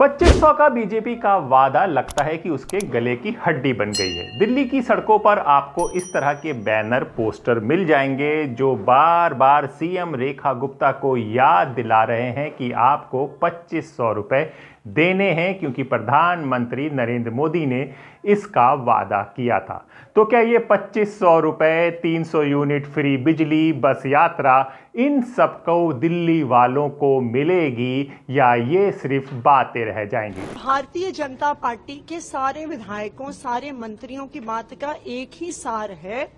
2500 का बीजेपी का वादा लगता है कि उसके गले की हड्डी बन गई है। दिल्ली की सड़कों पर आपको इस तरह के बैनर पोस्टर मिल जाएंगे जो बार बार सीएम रेखा गुप्ता को याद दिला रहे हैं कि आपको 2500 रुपए देने हैं, क्योंकि प्रधानमंत्री नरेंद्र मोदी ने इसका वादा किया था। तो क्या ये 2500 रुपए, 300 यूनिट फ्री बिजली, बस यात्रा, इन सबको दिल्ली वालों को मिलेगी या ये सिर्फ बातें रह जाएंगी? भारतीय जनता पार्टी के सारे विधायकों, सारे मंत्रियों की बात का एक ही सार है,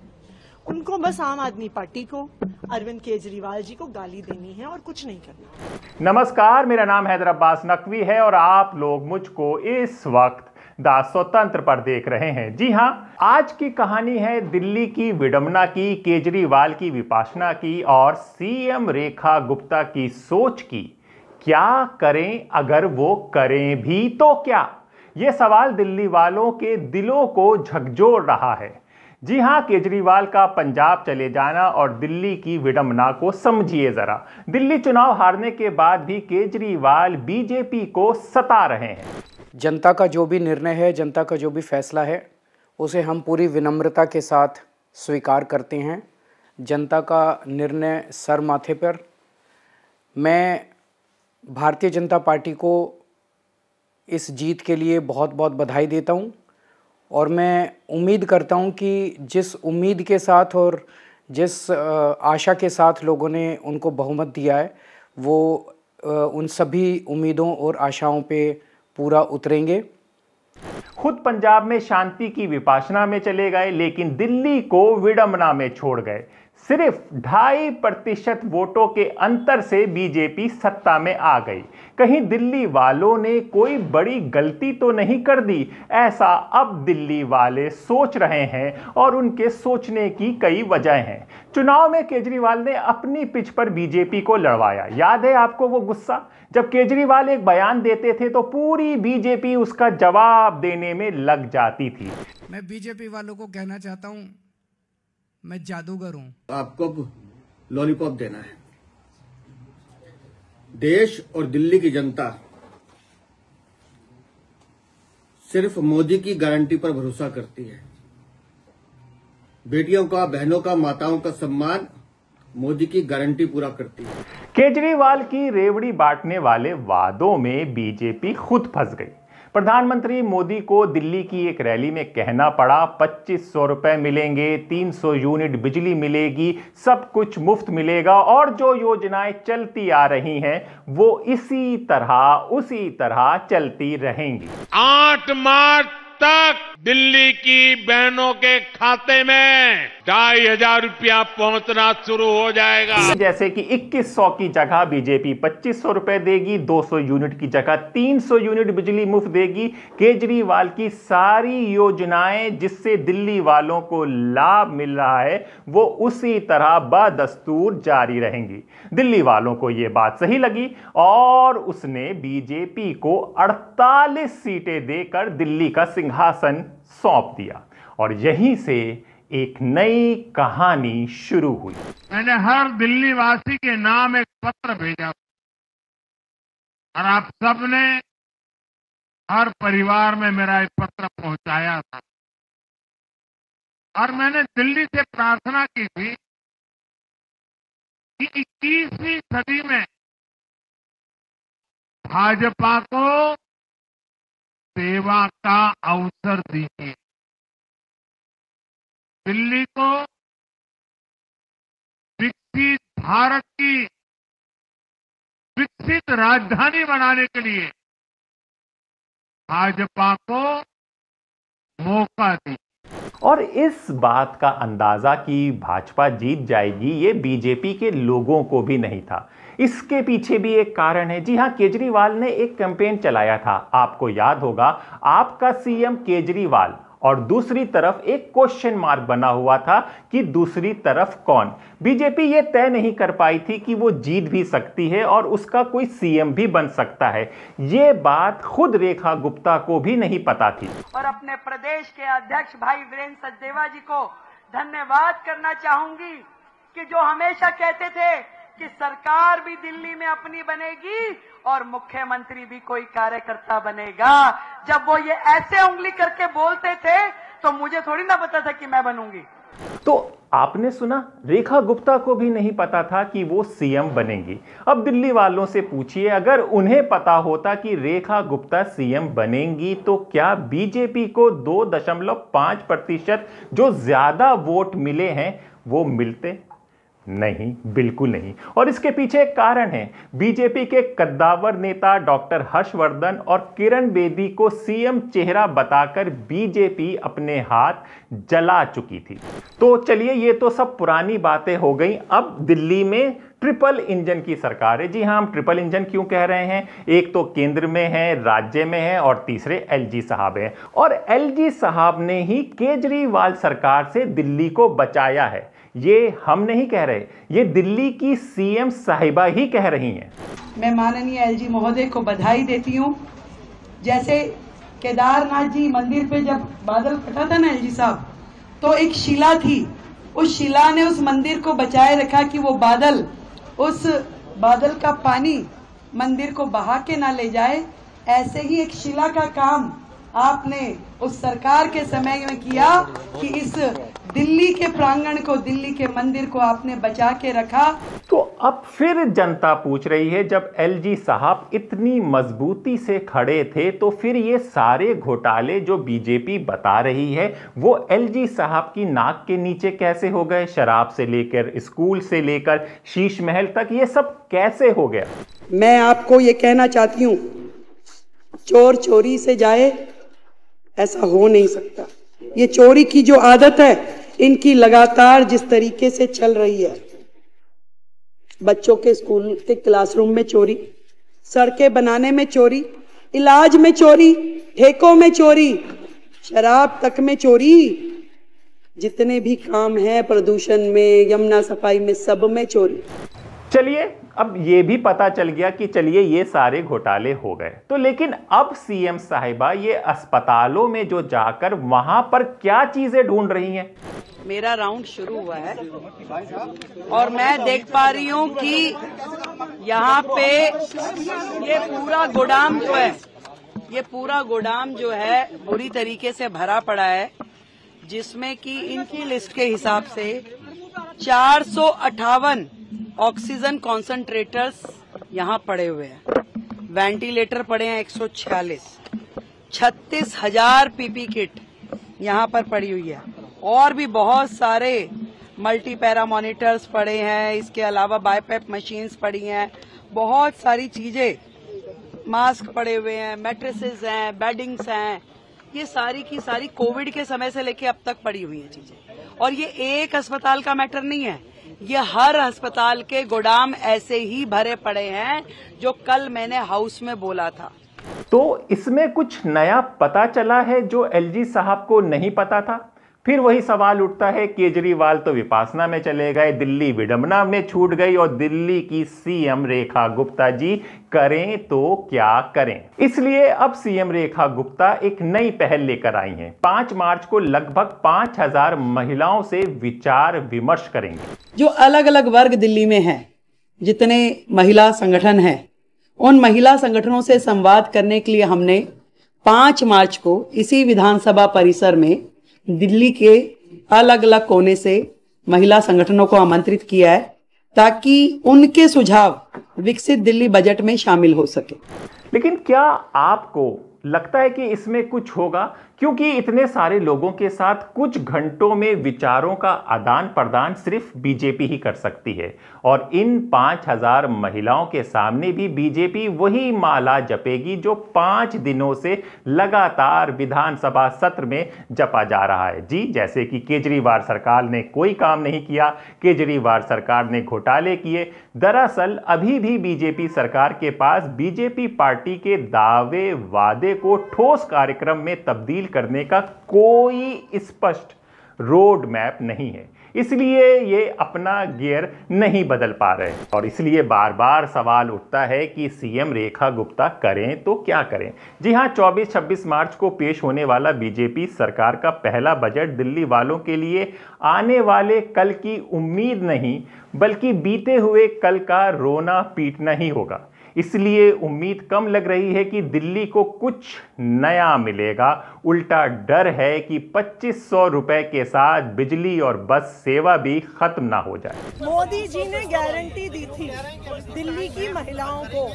उनको बस आम आदमी पार्टी को, अरविंद केजरीवाल जी को गाली देनी है और कुछ नहीं करना। नमस्कार, मेरा नाम हैदर अब्बास नकवी है और आप लोग मुझको इस वक्त द स्वतंत्र पर देख रहे हैं। जी हां, आज की कहानी है दिल्ली की विडंबना की, केजरीवाल की विपाशना की और सीएम रेखा गुप्ता की सोच की। क्या करें अगर वो करें भी तो क्या? यह सवाल दिल्ली वालों के दिलों को झकझोर रहा है। जी हां, केजरीवाल का पंजाब चले जाना और दिल्ली की विडंबना को समझिए जरा। दिल्ली चुनाव हारने के बाद भी केजरीवाल बीजेपी को सता रहे हैं। जनता का जो भी निर्णय है, जनता का जो भी फैसला है, उसे हम पूरी विनम्रता के साथ स्वीकार करते हैं। जनता का निर्णय सर माथे पर। मैं भारतीय जनता पार्टी को इस जीत के लिए बहुत बहुत बधाई देता हूं और मैं उम्मीद करता हूं कि जिस उम्मीद के साथ और जिस आशा के साथ लोगों ने उनको बहुमत दिया है, वो उन सभी उम्मीदों और आशाओं पे पूरा उतरेंगे। खुद पंजाब में शांति की विपाशना में चले गए, लेकिन दिल्ली को विडंबना में छोड़ गए। सिर्फ 2.5% वोटों के अंतर से बीजेपी सत्ता में आ गई। कहीं दिल्ली वालों ने कोई बड़ी गलती तो नहीं कर दी, ऐसा अब दिल्ली वाले सोच रहे हैं और उनके सोचने की कई वजह हैं। चुनाव में केजरीवाल ने अपनी पिच पर बीजेपी को लड़वाया। याद है आपको वो गुस्सा? जब केजरीवाल एक बयान देते थे तो पूरी बीजेपी उसका जवाब देने में लग जाती थी। मैं बीजेपी वालों को कहना चाहता हूं, मैं जादूगर हूं। आपको लॉलीपॉप देना है। देश और दिल्ली की जनता सिर्फ मोदी की गारंटी पर भरोसा करती है। बेटियों का, बहनों का, माताओं का सम्मान मोदी की गारंटी पूरा करती है। केजरीवाल की रेवड़ी बांटने वाले वादों में बीजेपी खुद फंस गई। प्रधानमंत्री मोदी को दिल्ली की एक रैली में कहना पड़ा 2500 रुपए मिलेंगे, 300 यूनिट बिजली मिलेगी, सब कुछ मुफ्त मिलेगा और जो योजनाएं चलती आ रही हैं वो उसी तरह चलती रहेंगी। 8 मार्च तक दिल्ली की बहनों के खाते में 2,500 रुपया पहुंचना शुरू हो जाएगा। जैसे कि 2100 की जगह बीजेपी 2500 रुपए देगी, 200 यूनिट की जगह 300 यूनिट बिजली मुफ्त देगी। केजरीवाल की सारी योजनाएं जिससे दिल्ली वालों को लाभ मिल रहा है वो उसी तरह बदस्तूर जारी रहेंगी। दिल्ली वालों को यह बात सही लगी और उसने बीजेपी को 48 सीटें देकर दिल्ली का सिंहासन सौंप दिया और यहीं से एक नई कहानी शुरू हुई। मैंने हर दिल्ली वासी के नाम एक पत्र भेजा और आप सबने हर परिवार में मेरा एक पत्र पहुंचाया था और मैंने दिल्ली से प्रार्थना की थी कि 21वीं सदी में भाजपा को सेवा का अवसर दीजिए, दिल्ली को विकसित भारत की विकसित राजधानी बनाने के लिए भाजपा को मौका दी। और इस बात का अंदाजा कि भाजपा जीत जाएगी ये बीजेपी के लोगों को भी नहीं था। इसके पीछे भी एक कारण है। जी हां, केजरीवाल ने एक कैंपेन चलाया था, आपको याद होगा, आपका सीएम केजरीवाल, और दूसरी तरफ एक क्वेश्चन मार्क बना हुआ था कि दूसरी तरफ कौन। बीजेपी ये तय नहीं कर पाई थी कि वो जीत भी सकती है और उसका कोई सीएम भी बन सकता है। ये बात खुद रेखा गुप्ता को भी नहीं पता थी। और अपने प्रदेश के अध्यक्ष भाई वीरेंद्र सचदेवा जी को धन्यवाद करना चाहूंगी कि जो हमेशा कहते थे कि सरकार भी दिल्ली में अपनी बनेगी और मुख्यमंत्री भी कोई कार्यकर्ता बनेगा। जब वो ये ऐसे उंगली करके बोलते थे तो मुझे थोड़ी ना पता था कि मैं बनूंगी। तो आपने सुना, रेखा गुप्ता को भी नहीं पता था कि वो सीएम बनेंगी। अब दिल्ली वालों से पूछिए, अगर उन्हें पता होता कि रेखा गुप्ता सीएम बनेंगी तो क्या बीजेपी को 2.5% जो ज्यादा वोट मिले हैं वो मिलते? नहीं, बिल्कुल नहीं। और इसके पीछे एक कारण है। बीजेपी के कद्दावर नेता डॉक्टर हर्षवर्धन और किरण बेदी को सीएम चेहरा बताकर बीजेपी अपने हाथ जला चुकी थी। तो चलिए, ये तो सब पुरानी बातें हो गई। अब दिल्ली में ट्रिपल इंजन की सरकार है। जी हां, हम ट्रिपल इंजन क्यों कह रहे हैं? एक तो केंद्र में है, राज्य में है और तीसरे एलजी साहब हैं। और एलजी साहब ने ही केजरीवाल सरकार से दिल्ली को बचाया है। ये हम नहीं कह रहे, ये दिल्ली की सीएम साहिबा ही कह रही हैं। मैं माननीय एलजी महोदय को बधाई देती हूँ। जैसे केदारनाथ जी मंदिर पे जब बादल फटा था ना एलजी साहब, तो एक शिला थी, उस शिला ने उस मंदिर को बचाए रखा कि वो बादल, उस बादल का पानी मंदिर को बहा के ना ले जाए। ऐसे ही एक शिला का काम आपने उस सरकार के समय में किया कि इस दिल्ली के प्रांगण को, दिल्ली के मंदिर को आपने बचा के रखा। तो अब फिर जनता पूछ रही है, जब एलजी साहब इतनी मजबूती से खड़े थे तो फिर ये सारे घोटाले जो बीजेपी बता रही है वो एलजी साहब की नाक के नीचे कैसे हो गए? शराब से लेकर, स्कूल से लेकर, शीश महल तक, ये सब कैसे हो गया? मैं आपको ये कहना चाहती हूँ, चोर चोरी से जाए ऐसा हो नहीं सकता। ये चोरी की जो आदत है इनकी लगातार जिस तरीके से चल रही है, बच्चों के स्कूल के क्लासरूम में चोरी, सड़कें बनाने में चोरी, इलाज में चोरी, ठेकों में चोरी, शराब तक में चोरी, जितने भी काम है प्रदूषण में, यमुना सफाई में, सब में चोरी। चलिए, अब ये भी पता चल गया कि चलिए ये सारे घोटाले हो गए, तो लेकिन अब सीएम साहिबा ये अस्पतालों में जो जाकर वहां पर क्या चीजें ढूंढ रही हैं? मेरा राउंड शुरू हुआ है और मैं देख पा रही हूँ कि यहाँ पे ये पूरा गोदाम जो है, ये पूरा गोदाम जो है बुरी तरीके से भरा पड़ा है, जिसमें कि इनकी लिस्ट के हिसाब से 458 ऑक्सीजन कॉन्सेंट्रेटर्स यहाँ पड़े हुए हैं, वेंटिलेटर पड़े हैं 146, 36,000 पीपी किट यहाँ पर पड़ी हुई है और भी बहुत सारे मल्टी पैरा मॉनिटर्स पड़े हैं। इसके अलावा बाईपैप मशीन्स पड़ी हैं, बहुत सारी चीजें, मास्क पड़े हुए हैं, मैट्रेसेस हैं, बेडिंग्स हैं, ये सारी की सारी कोविड के समय से लेके अब तक पड़ी हुई है चीजें। और ये एक अस्पताल का मैटर नहीं है, ये हर अस्पताल के गोदाम ऐसे ही भरे पड़े हैं, जो कल मैंने हाउस में बोला था। तो इसमें कुछ नया पता चला है जो एलजी साहब को नहीं पता था? फिर वही सवाल उठता है, केजरीवाल तो विपासना में चले गए, दिल्ली विडंबना में छूट गई और दिल्ली की सीएम रेखा गुप्ता जी करें तो क्या करें? इसलिए अब सीएम रेखा गुप्ता एक नई पहल लेकर आई हैं। 5 मार्च को लगभग 5,000 महिलाओं से विचार विमर्श करेंगे। जो अलग अलग वर्ग दिल्ली में हैं, जितने महिला संगठन हैं, उन महिला संगठनों से संवाद करने के लिए हमने 5 मार्च को इसी विधानसभा परिसर में दिल्ली के अलग अलग कोने से महिला संगठनों को आमंत्रित किया है, ताकि उनके सुझाव विकसित दिल्ली बजट में शामिल हो सके। लेकिन क्या आपको लगता है कि इसमें कुछ होगा? क्योंकि इतने सारे लोगों के साथ कुछ घंटों में विचारों का आदान प्रदान सिर्फ बीजेपी ही कर सकती है और इन 5,000 महिलाओं के सामने भी बीजेपी वही माला जपेगी जो 5 दिनों से लगातार विधानसभा सत्र में जपा जा रहा है। जी, जैसे कि केजरीवाल सरकार ने कोई काम नहीं किया, केजरीवाल सरकार ने घोटाले किए। दरअसल अभी भी बीजेपी सरकार के पास बीजेपी पार्टी के दावे वादे को ठोस कार्यक्रम में तब्दील करने का कोई स्पष्ट रोड मैप नहीं है। इसलिए ये अपना गियर नहीं बदल पा रहे और इसलिए बार बार सवाल उठता है कि सीएम रेखा गुप्ता करें तो क्या करें। जी हां, 24-26 मार्च को पेश होने वाला बीजेपी सरकार का पहला बजट दिल्ली वालों के लिए आने वाले कल की उम्मीद नहीं बल्कि बीते हुए कल का रोना पीटना ही होगा। इसलिए उम्मीद कम लग रही है कि दिल्ली को कुछ नया मिलेगा। उल्टा डर है कि 2500 रुपए के साथ बिजली और बस सेवा भी खत्म ना हो जाए। मोदी जी ने गारंटी दी थी दिल्ली की महिलाओं को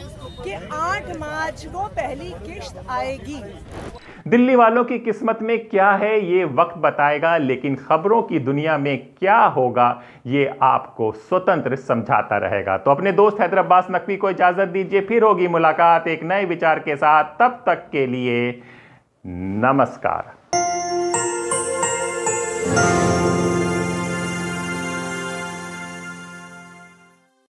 कि 8 मार्च को पहली किश्त आएगी। दिल्ली वालों की किस्मत में क्या है ये वक्त बताएगा, लेकिन खबरों की दुनिया में क्या होगा ये आपको स्वतंत्र समझाता रहेगा। तो अपने दोस्त हैदर अब्बास नकवी को इजाजत दीजिए, फिर होगी मुलाकात एक नए विचार के साथ। तब तक के लिए नमस्कार।